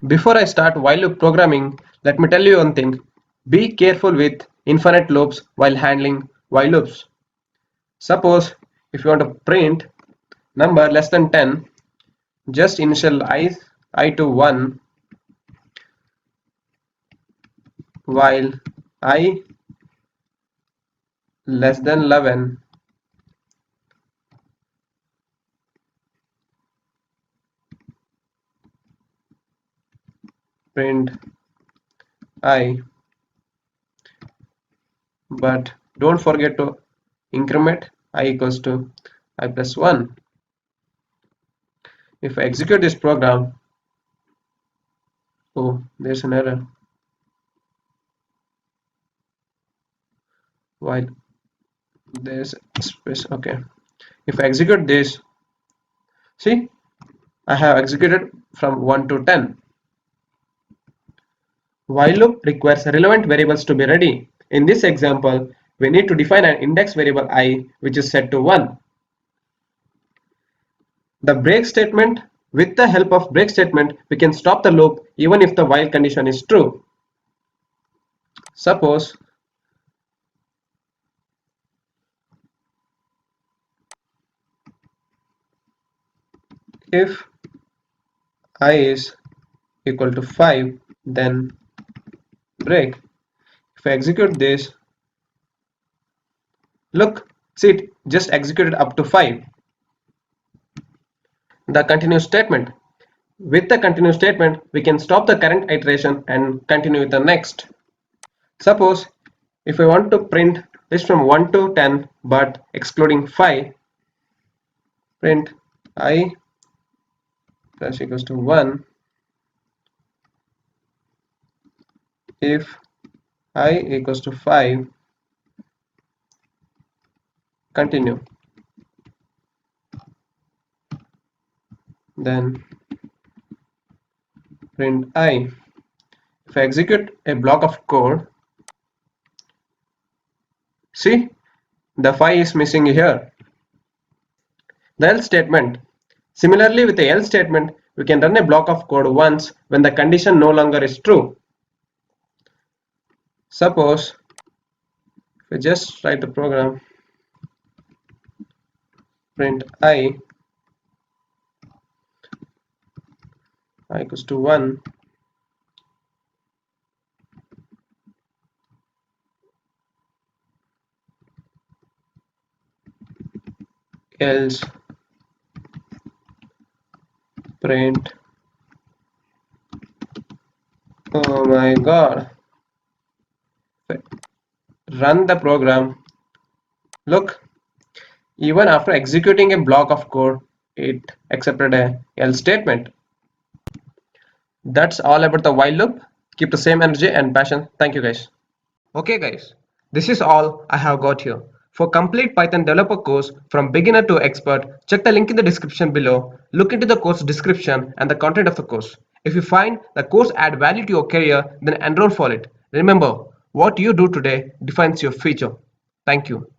Before I start while loop programming, let me tell you one thing. Be careful with infinite loops while handling while loops. Suppose if you want to print number less than 10, just initial I to 1 while I less than 11, print I, but don't forget to increment I equals to I plus 1. If I execute this program, oh, there's an error. While there's space, okay. If I execute this, see, I have executed from 1 to 10. While loop requires relevant variables to be ready. In this example, we need to define an index variable I which is set to 1. The break statement, with the help of break statement, we can stop the loop even if the while condition is true. Suppose if I is equal to 5, then break. If I execute this, look, see it just executed up to 5. The continue statement. With the continue statement, we can stop the current iteration and continue with the next. Suppose if I want to print list from 1 to 10 but excluding 5, print I plus equals to 1 if I equals to 5, continue. Then print I. If I execute a block of code, see the 5 is missing here. The else statement. Similarly, with the else statement, we can run a block of code once when the condition no longer is true. Suppose if we just write the program, print I equals to 1, else print, oh my god, run the program. Look, even after executing a block of code, it accepted a else statement. That's all about the while loop. Keep the same energy and passion. Thank you guys. Okay guys, this is all I have got here. For complete Python developer course from beginner to expert, check the link in the description below. Look into the course description and the content of the course. If you find the course add value to your career, then enroll for it. Remember, what you do today defines your future. Thank you.